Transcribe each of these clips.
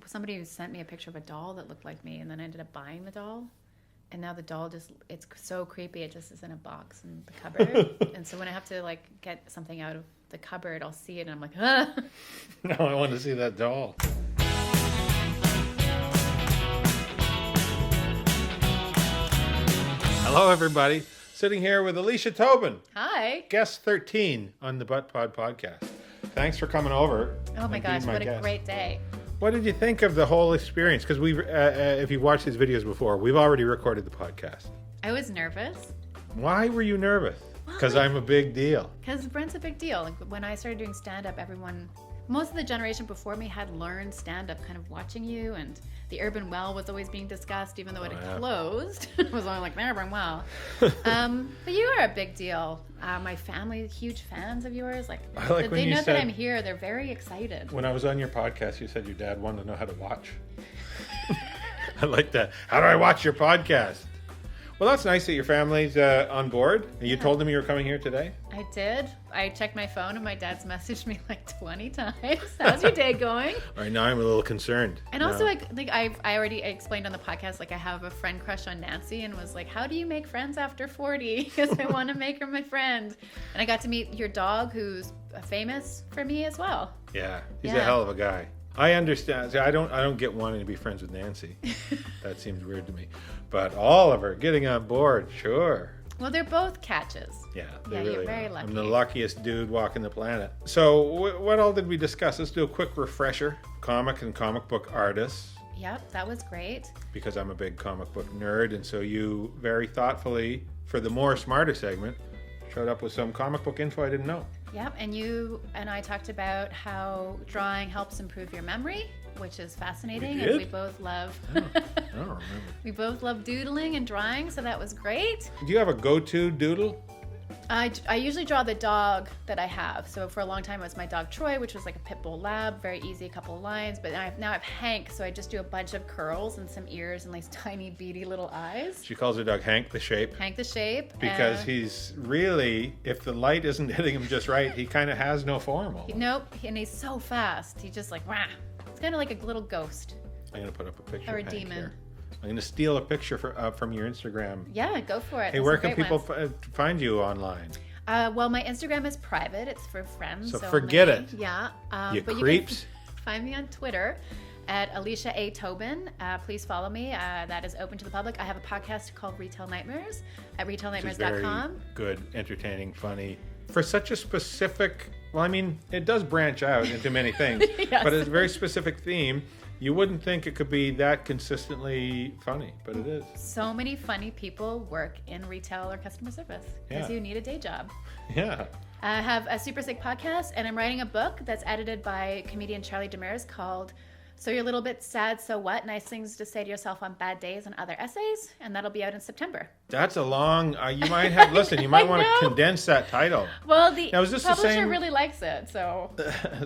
Somebody sent me a picture of a doll that looked like me, and then I ended up buying the doll. And now the doll it's so creepy. It just is in a box in the cupboard. And so when I have to like get something out of the cupboard, I'll see it and I'm like, ah. No, I want to see that doll. Hello, everybody. Sitting here with ALICIA Tobiin. Hi. Guest 13 on the Buttpod podcast. Thanks for coming over. Oh my gosh, what a great day. What did you think of the whole experience? Because if you've watched these videos before, we've already recorded the podcast. I was nervous. Why were you nervous? Because I'm a big deal. Because Brent's a big deal. Like, when I started doing stand-up, most of the generation before me had learned stand-up kind of watching you, and the Urban Well was always being discussed, even though it had closed. It was only like, the Urban Well. But you are a big deal. My family, huge fans of yours. They know that I'm here. They're very excited. When I was on your podcast, you said your dad wanted to know how to watch. I like that. How do I watch your podcast? Well, that's nice that your family's on board. You told them you were coming here today? I did. I checked my phone and my dad's messaged me like 20 times. How's your day going? All right, now I'm a little concerned. And also, I already explained on the podcast, like I have a friend crush on Nancy and was like, how do you make friends after 40? Because I want to make her my friend. And I got to meet your dog, who's famous for me as well. Yeah, he's a hell of a guy. I understand. I don't get wanting to be friends with Nancy. That seems weird to me. But Oliver getting on board, sure. Well, they're both catches. Yeah, really you're very lucky. I'm the luckiest dude walking the planet. So what all did we discuss? Let's do a quick refresher. Comic and comic book artists. Yep, that was great. Because I'm a big comic book nerd, and so you very thoughtfully, for the more smarter segment, showed up with some comic book info I didn't know. Yep, and you and I talked about how drawing helps improve your memory, which is fascinating. We did? And we both love I don't remember. We both love doodling and drawing, so that was great. Do you have a go-to doodle? I usually draw the dog that I have. So for a long time it was my dog Troy, which was like a pit bull lab, very easy, a couple of lines. But now I have Hank, so I just do a bunch of curls and some ears and these tiny beady little eyes. She calls her dog Hank the Shape. Hank the Shape. Because he's really, if the light isn't hitting him just right, he kind of has no form. Nope, and he's so fast. He's just like, rah. It's kind of like a little ghost. I'm going to put up a picture or a of Hank demon. Here. I'm going to steal a picture from your Instagram. Yeah, go for it. Hey, where can people find you online? Well, my Instagram is private. It's for friends. So forget it. Yeah. You but creeps. You can find me on Twitter at ALICIA Tobiin. Please follow me. That is open to the public. I have a podcast called Retail Nightmares at retailnightmares.com. Very good, entertaining, funny. For such a specific, well, I mean, it does branch out into many things, yes. But it's a very specific theme. You wouldn't think it could be that consistently funny, but it is. So many funny people work in retail or customer service because you need a day job. Yeah. I have a super sick podcast, and I'm writing a book that's edited by comedian Charlie Demers called So You're a Little Bit Sad, So What? Nice Things to Say to Yourself on Bad Days and Other Essays, and that'll be out in September. That's a long, you might have, listen, you might want to condense that title. Well, the now, is this publisher the same... really likes it, so.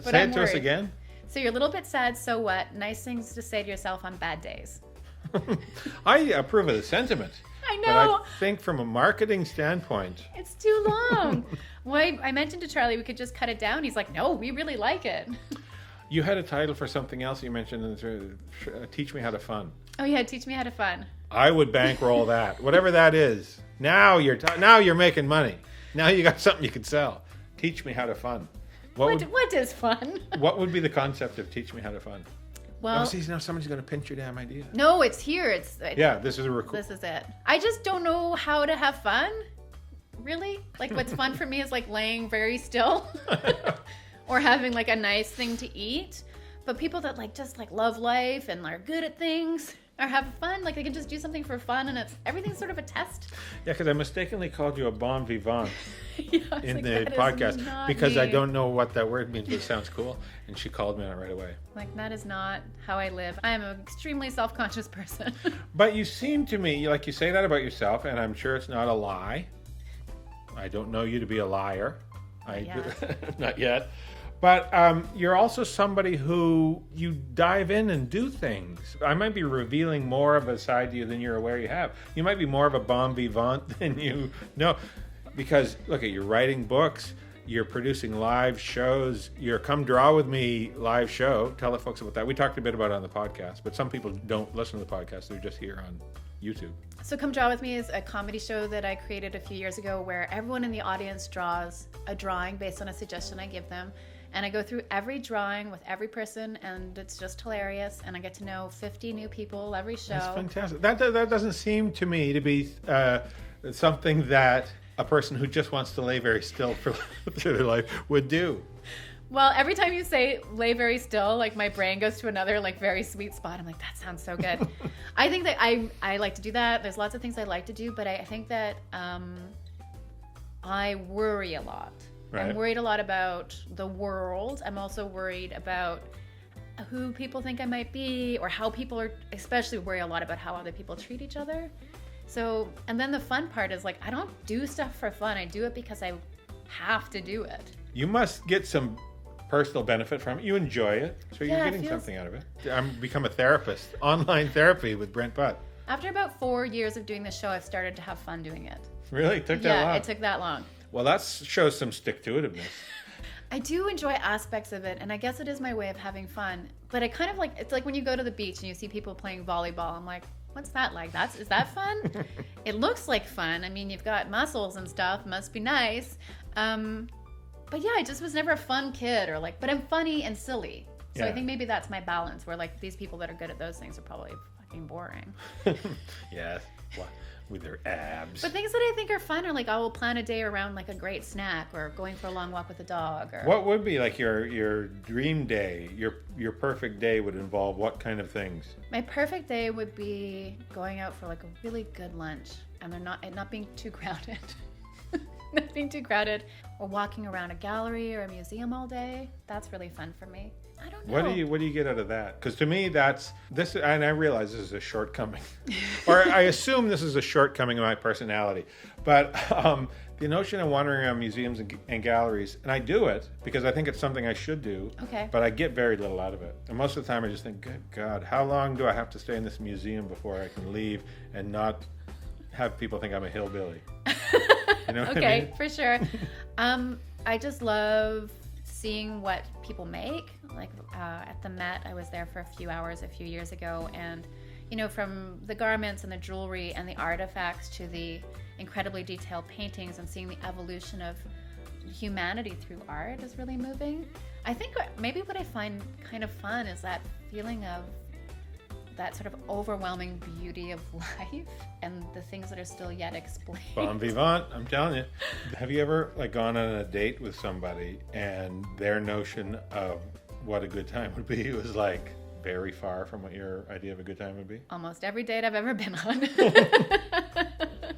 Say it to us again. So you're a little bit sad, so what? Nice things to say to yourself on bad days. I approve of the sentiment. I know. But I think from a marketing standpoint... It's too long. Well, I mentioned to Charlie we could just cut it down. He's like, no, we really like it. You had a title for something else you mentioned, Teach Me How to Fun. Oh yeah, Teach Me How to Fun. I would bankroll that. Whatever that is. Now you're making money. Now you got something you could sell. Teach Me How to Fun. What is fun? What would be the concept of Teach Me How to Fun? Well, see, now somebody's going to pinch your damn idea. No, it's here. This is a record. This is it. I just don't know how to have fun. Really? Like, what's fun for me is like laying very still or having like a nice thing to eat. But people that just love life and are good at things or have fun, like they can just do something for fun, and everything's sort of a test. Yeah, because I mistakenly called you a bon vivant in the podcast because me. I don't know what that word means, but it sounds cool. And she called me on it right away. Like, that is not how I live. I am an extremely self-conscious person. But you seem to me, like you say that about yourself, and I'm sure it's not a lie. I don't know you to be a liar. Not yet. But you're also somebody who you dive in and do things. I might be revealing more of a side to you than you're aware you have. You might be more of a bon vivant than you know. Because, look, you're writing books. You're producing live shows. Your Come Draw With Me live show. Tell the folks about that. We talked a bit about it on the podcast, but some people don't listen to the podcast. They're just here on YouTube. So Come Draw With Me is a comedy show that I created a few years ago where everyone in the audience draws a drawing based on a suggestion I give them. And I go through every drawing with every person, and it's just hilarious. And I get to know 50 new people every show. That's fantastic. That doesn't seem to me to be something that a person who just wants to lay very still for their life would do. Well, every time you say lay very still, like my brain goes to another like very sweet spot. I'm like, that sounds so good. I think that I like to do that. There's lots of things I like to do, but I think that I worry a lot. Right. I'm worried a lot about the world. I'm also worried about who people think I might be, or how people are, especially worry a lot about how other people treat each other. So, and then the fun part is like, I don't do stuff for fun. I do it because I have to do it. You must get some personal benefit from it. You enjoy it, so you're getting something out of it. I'm become a therapist. Online therapy with Brent Butt. After about 4 years of doing this show, I've started to have fun doing it. Really? It took that long? Yeah, it took that long. Well, that shows some stick-to-itiveness. I do enjoy aspects of it, and I guess it is my way of having fun. But I kind of like, it's like when you go to the beach and you see people playing volleyball. I'm like, what's that like? Is that fun? It looks like fun. I mean, you've got muscles and stuff. Must be nice. But yeah, I just was never a fun kid, or like, but I'm funny and silly. So I think maybe that's my balance, where like these people that are good at those things are probably fucking boring. Yes. With their abs. But things that I think are fun are like, I will plan a day around like a great snack, or going for a long walk with a dog. Or what would be like your dream day? Your perfect day would involve what kind of things? My perfect day would be going out for like a really good lunch, and not being too crowded. Not being too crowded, or walking around a gallery or a museum all day. That's really fun for me. I don't know. What do you get out of that? Because to me, that's this, and I realize this is a shortcoming, or I assume this is a shortcoming of my personality. But the notion of wandering around museums and galleries, and I do it because I think it's something I should do. Okay. But I get very little out of it, and most of the time I just think, good God, how long do I have to stay in this museum before I can leave and not have people think I'm a hillbilly? You know what I mean? For sure. I just love seeing what people make. Like at the Met, I was there for a few hours a few years ago, and you know, from the garments and the jewelry and the artifacts to the incredibly detailed paintings, and seeing the evolution of humanity through art is really moving. I think maybe what I find kind of fun is that feeling of that sort of overwhelming beauty of life and the things that are still yet explained. Bon vivant, I'm telling you. Have you ever gone on a date with somebody and their notion of what a good time would be was like very far from what your idea of a good time would be? Almost every date I've ever been on.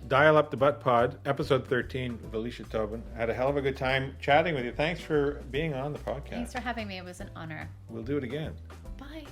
Dial up the Buttpod, episode 13 with Alicia Tobin. I had a hell of a good time chatting with you. Thanks for being on the podcast. Thanks for having me. It was an honor. We'll do it again. Bye.